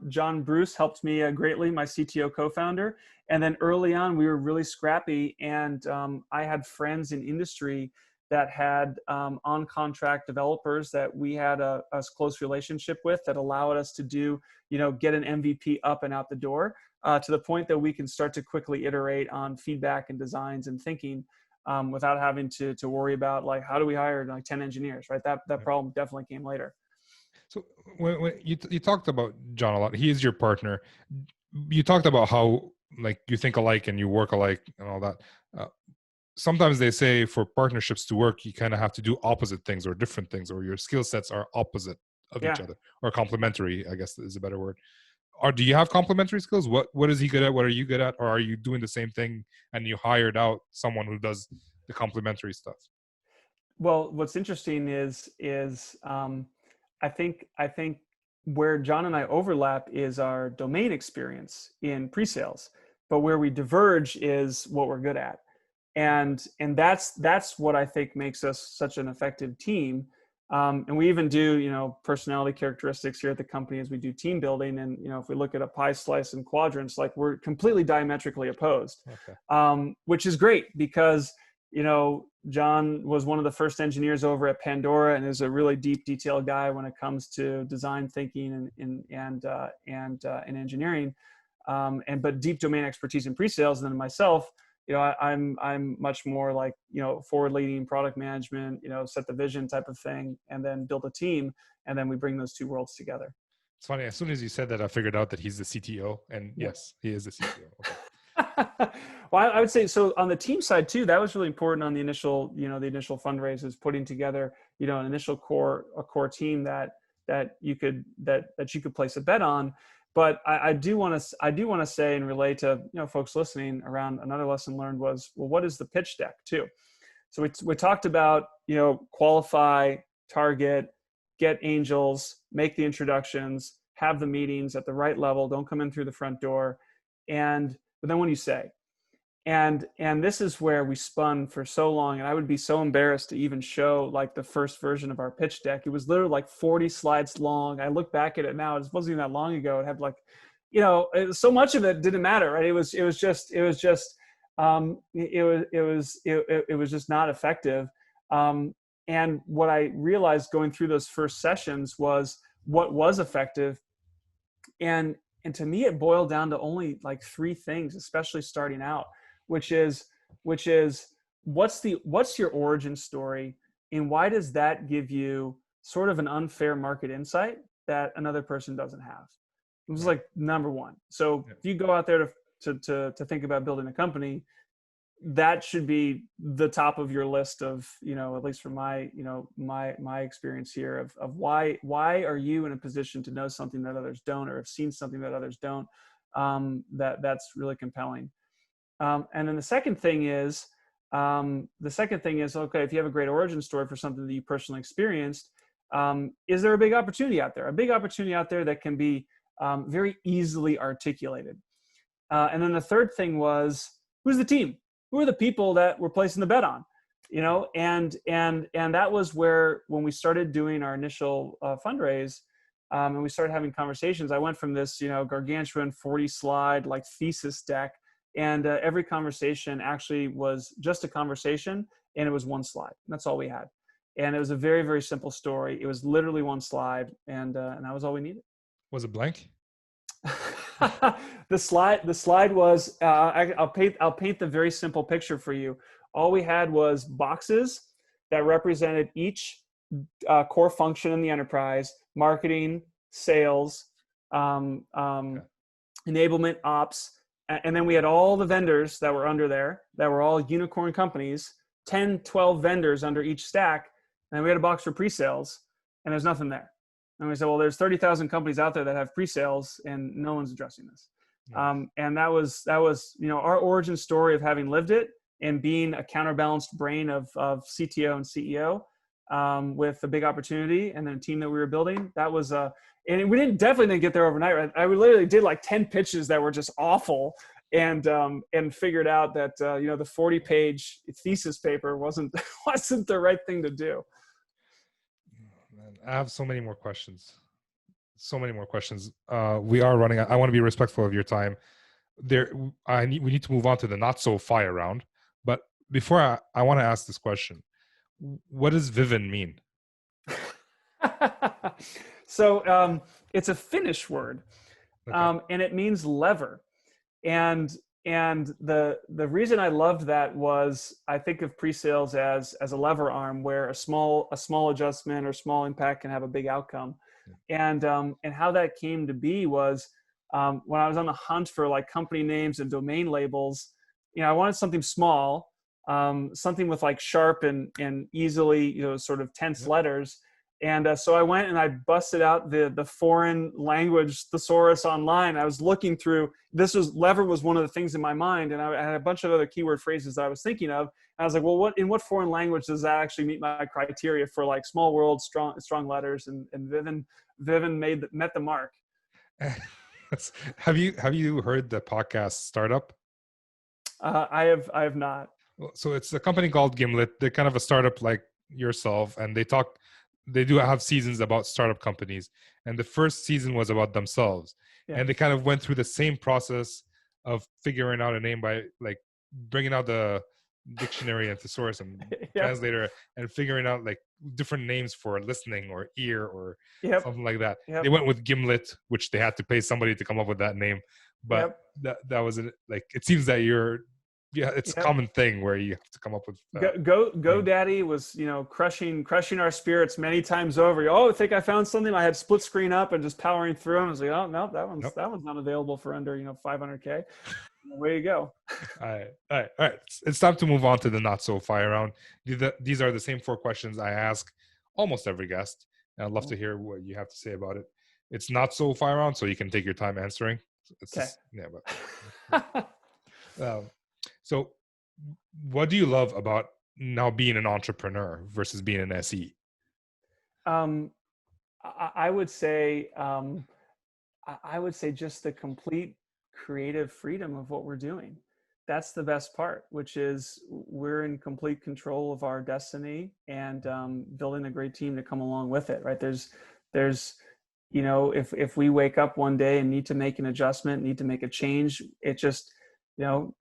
John Bruce helped me greatly, my CTO co-founder. And then early on, we were really scrappy, and I had friends in industry that had on-contract developers that we had a close relationship with, that allowed us to get an MVP up and out the door, to the point that we can start to quickly iterate on feedback and designs and thinking. Without having to worry about, like, how do we hire like 10 engineers, right? That problem definitely came later. So when you talked about John a lot, he is your partner. You talked about how, like, you think alike and you work alike and all that. Sometimes they say for partnerships to work, you kind of have to do opposite things or different things, or your skill sets are opposite of each other, or complementary, I guess is a better word. Or do you have complementary skills? What is he good at? What are you good at? Or are you doing the same thing and you hired out someone who does the complementary stuff? Well, what's interesting is I think where John and I overlap is our domain experience in pre-sales, but where we diverge is what we're good at, and that's what I think makes us such an effective team. And we even do, personality characteristics here at the company as we do team building. And, if we look at a pie slice and quadrants, like, we're completely diametrically opposed, which is great because, John was one of the first engineers over at Pandora and is a really deep, detailed guy when it comes to design thinking and engineering, but deep domain expertise in pre-sales. And then myself, I'm much more like, forward-leading product management, set the vision type of thing, and then build a team, and then we bring those two worlds together. It's funny. As soon as you said that, I figured out that he's the CTO, and yes, he is the CTO. Okay. Well, I would say, so on the team side too, that was really important on the initial, the initial fundraisers, putting together, an initial core team that you could place a bet on. But I do want to say and relate to, folks listening around, another lesson learned was, well, what is the pitch deck too? So we talked about, qualify, target, get angels, make the introductions, have the meetings at the right level, don't come in through the front door. But then what do you say? And this is where we spun for so long, and I would be so embarrassed to even show like the first version of our pitch deck. It was literally like 40 slides long. I look back at it now; it wasn't even that long ago. It had like, so much of it didn't matter, right? It was just not effective. And what I realized going through those first sessions was what was effective, and to me, it boiled down to only like three things, especially starting out, which is what's your origin story, and why does that give you sort of an unfair market insight that another person doesn't have? It was like number one. So if you go out there to think about building a company, that should be the top of your list of, at least from my, my experience here of why are you in a position to know something that others don't, or have seen something that others don't. That's really compelling. And then the second thing is, okay, if you have a great origin story for something that you personally experienced, is there a big opportunity out there? A big opportunity out there that can be very easily articulated. And then the third thing was, who's the team? Who are the people that we're placing the bet on? And that was where, when we started doing our initial fundraise, and we started having conversations, I went from this, gargantuan 40-slide like thesis deck, and every conversation actually was just a conversation, and it was one slide. That's all we had. And it was a very, very simple story. It was literally one slide, and that was all we needed. Was it blank? The slide was, I'll paint the very simple picture for you. All we had was boxes that represented each core function in the enterprise: marketing, sales, enablement, ops. And then we had all the vendors that were under there that were all unicorn companies, 10, 12 vendors under each stack. And we had a box for pre-sales, and there's nothing there. And we said, well, there's 30,000 companies out there that have pre-sales, and no one's addressing this. Nice. And that was, our origin story of having lived it and being a counterbalanced brain of CTO and CEO, with a big opportunity and then a team that we were building. That was, and we definitely didn't get there overnight. Right? I literally did like 10 pitches that were just awful, and figured out that, the 40-page thesis paper wasn't the right thing to do. I have so many more questions. We are running out. I want to be respectful of your time. We need to move on to the not so fire round. But before I want to ask this question: what does Vivun mean? So it's a Finnish word, Okay. and it means lever. And the reason I loved that was, I think of pre-sales as a lever arm, where a small adjustment or small impact can have a big outcome. And how that came to be was, when I was on the hunt for like company names and domain labels, I wanted something small, something with like sharp and easily, sort of tense letters. And so I went and I busted out the foreign language thesaurus online. I was looking through, lever was one of the things in my mind, and I had a bunch of other keyword phrases that I was thinking of. And I was like, well, in what foreign language does that actually meet my criteria for like small world, strong letters? And Vivun met the mark. Have you heard the podcast Startup? I have not. So it's a company called Gimlet. They're kind of a startup like yourself, and they do have seasons about startup companies, and the first season was about themselves. Yeah. And they kind of went through the same process of figuring out a name by like bringing out the dictionary and thesaurus and translator, and figuring out like different names for listening or ear or something like that. They went with Gimlet, which they had to pay somebody to come up with that name. But that was like, it seems that it's a common thing where you have to come up with GoDaddy was, crushing our spirits many times over. I think I found something. I had split screen up and just powering through them. I was like, oh no, that one's not available for under $500K. Way you go. All right. It's time to move on to the not so fire round. These are the same 4 questions I ask almost every guest, and I'd love to hear what you have to say about it. It's not so fire round, so you can take your time answering. So what do you love about now being an entrepreneur versus being an SE? I would say just the complete creative freedom of what we're doing. That's the best part, which is we're in complete control of our destiny, and building a great team to come along with it, right? There's if we wake up one day and need to make an adjustment, need to make a change, it just,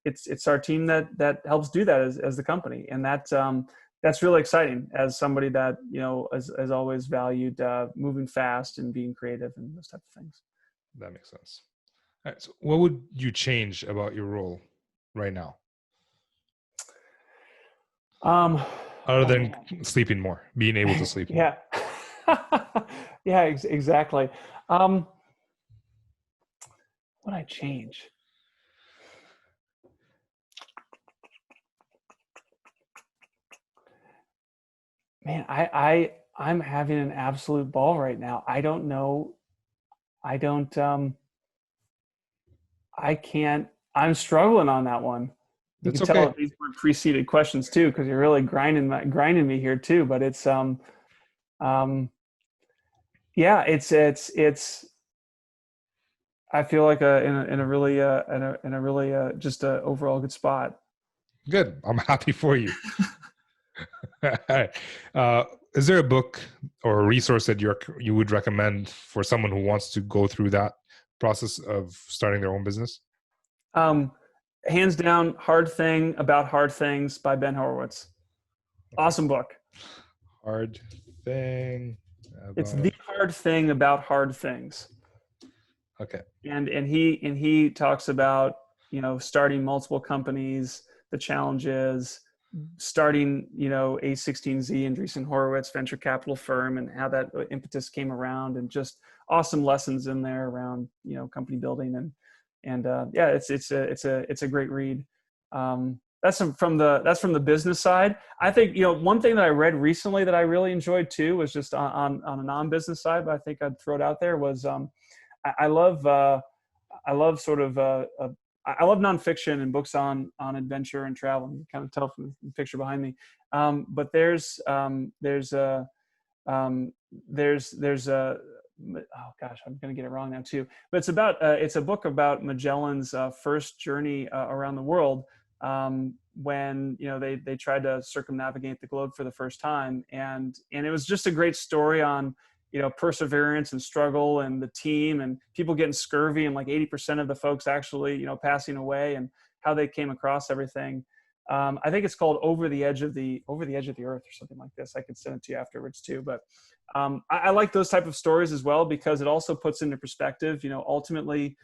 it's our team that helps do that as the company. And that's really exciting as somebody that, has always valued moving fast and being creative and those types of things. That makes sense. All right, so what would you change about your role right now? Um, other oh than man. sleeping more, being able to sleep more? Yeah. Yeah, exactly. Um, what I change? Man, I'm having an absolute ball right now. I don't know. I don't I can't I'm struggling on that one. You That's can tell okay. that these were preceded questions too, because you're really grinding me here too. But it's um yeah, it's I feel like in a really in a really just a overall good spot. Good. I'm happy for you. uh, is there a book or a resource that you would recommend for someone who wants to go through that process of starting their own business? Um, Hands down, Hard Thing About Hard Things by Ben Horowitz. Okay. Awesome book. Hard thing It's about. the hard thing about hard things. Okay. And he talks about, starting multiple companies, the challenges, starting, A16Z, Andreessen Horowitz venture capital firm, and how that impetus came around, and just awesome lessons in there around, company building. And yeah, it's a great read. That's from the business side. I think, one thing that I read recently that I really enjoyed too was just on a non-business side, but I think I'd throw it out there, was I love I love sort of I love nonfiction and books on adventure and travel. You can kind of tell from the picture behind me. But there's a there's a oh gosh, I'm going to get it wrong now too. But it's a book about Magellan's first journey around the world, when they tried to circumnavigate the globe for the first time, and it was just a great story on perseverance and struggle, and the team, and people getting scurvy, and like 80% of the folks actually passing away, and how they came across everything. I think it's called Over the Edge of the Earth or something like this. I could send it to you afterwards too. But I like those type of stories as well, because it also puts into perspective, ultimately,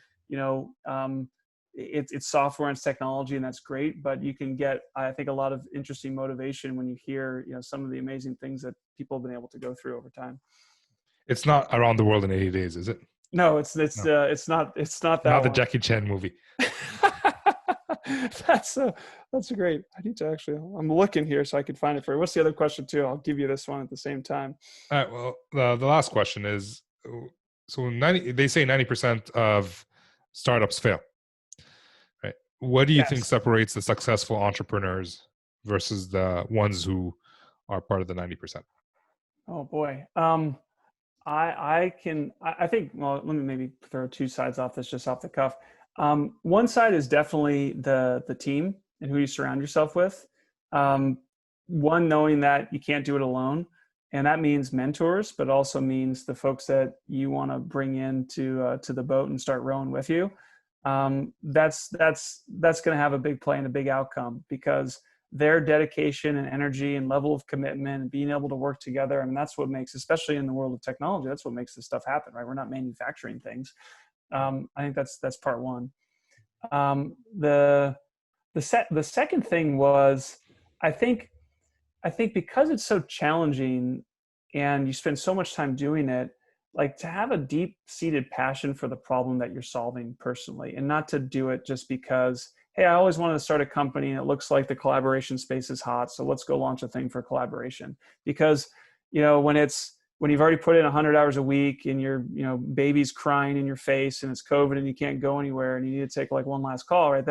it's software and it's technology, and that's great. But you can get, I think, a lot of interesting motivation when you hear, some of the amazing things that people have been able to go through over time. It's not Around the World in 80 Days, is it? No, No. it's not that Not the one. Jackie Chan movie. That's a great. I need to actually. I'm looking here so I can find it for you. What's the other question too? I'll give you this one at the same time. All right. Well, the last question is, so they say 90% of startups fail, right? What do you think Yes. separates the successful entrepreneurs versus the ones who are part of the 90%? Oh boy. I think, well, let me maybe throw two sides off this just off the cuff. One side is definitely the team and who you surround yourself with. Um, One, knowing that you can't do it alone, and that means mentors, but also means the folks that you want to bring in to the boat and start rowing with you. That's going to have a big play and a big outcome, because their dedication and energy and level of commitment and being able to work together. I mean, that's what makes, especially in the world of technology, that's what makes this stuff happen, right? We're not manufacturing things. I think that's part one. The second thing was, I think because it's so challenging and you spend so much time doing it, like, to have a deep seated passion for the problem that you're solving personally, and not to do it just because, hey, I always wanted to start a company and it looks like the collaboration space is hot, so let's go launch a thing for collaboration. Because when you've already put in 100 hours a week, and your baby's crying in your face, and it's COVID and you can't go anywhere, and you need to take like one last call, right?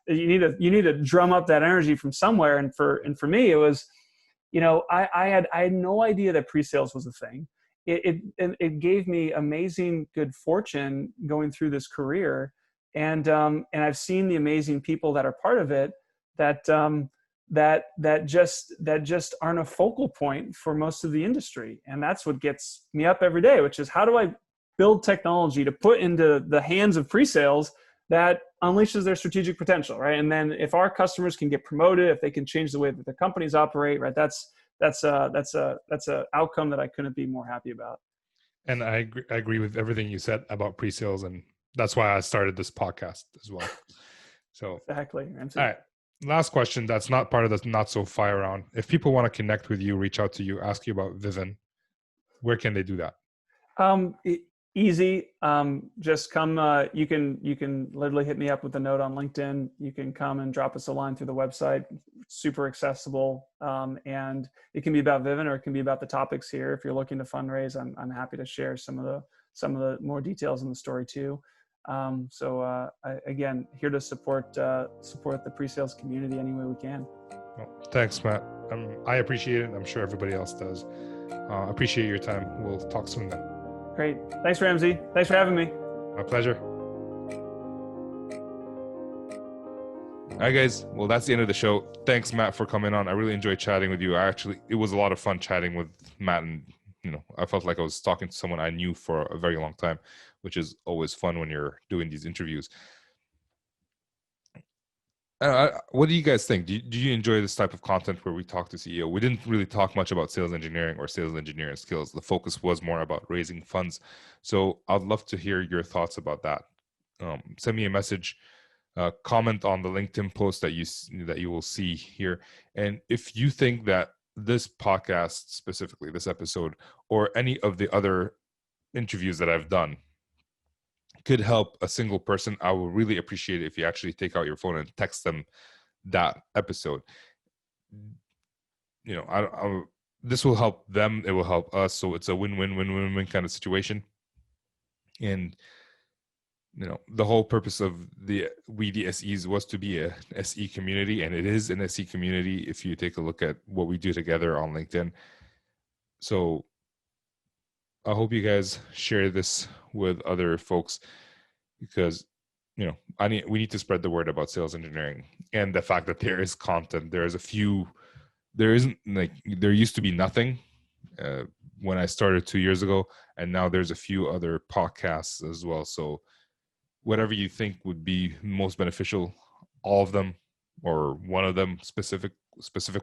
You need to drum up that energy from somewhere. And for me, it was, I had no idea that pre-sales was a thing. It gave me amazing good fortune going through this career, and I've seen the amazing people that are part of it, that just aren't a focal point for most of the industry. And that's what gets me up every day, which is, how do I build technology to put into the hands of pre-sales that unleashes their strategic potential, right? And then if our customers can get promoted, if they can change the way that the companies operate, right, that's a outcome that I couldn't be more happy about. And I agree with everything you said about pre-sales, and that's why I started this podcast as well. So, Exactly. all right. last question that's not part of the not so fire round. If people want to connect with you, reach out to you, ask you about Vivun, where can they do that? Easy. Just come. You can literally hit me up with a note on LinkedIn. You can come and drop us a line through the website. Super accessible, and it can be about Vivun or it can be about the topics here. If you're looking to fundraise, I'm happy to share some of the more details in the story too. Again, here to support the pre-sales community any way we can. Well, thanks, Matt. I appreciate it. I'm sure everybody else does. Appreciate your time. We'll talk soon then. Great. Thanks, Ramsey. Thanks for having me. My pleasure. All right, guys. Well, that's the end of the show. Thanks, Matt, for coming on. I really enjoyed chatting with you. It was a lot of fun chatting with Matt, and I felt like I was talking to someone I knew for a very long time, which is always fun when you're doing these interviews. What do you guys think? Do you enjoy this type of content where we talk to CEO? We didn't really talk much about sales engineering or sales engineering skills. The focus was more about raising funds. So I'd love to hear your thoughts about that. Send me a message, comment on the LinkedIn post that you will see here. And if you think that this podcast, specifically this episode, or any of the other interviews that I've done could help a single person, I will really appreciate it if you actually take out your phone and text them that episode. This will help them, it will help us, so it's a win-win kind of situation. And the whole purpose of the SEs was to be a SE community, and it is an SE community if you take a look at what we do together on LinkedIn. So I hope you guys share this with other folks, because we need to spread the word about sales engineering and the fact that there is content. There used to be nothing when I started 2 years ago, and now there's a few other podcasts as well. So whatever you think would be most beneficial, all of them or one of them, specific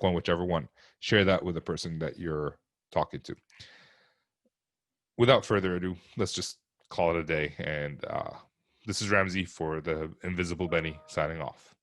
one, whichever one, share that with the person that you're talking to. Without further ado, let's just call it a day. And this is Ramsey for the Invisible Benny signing off.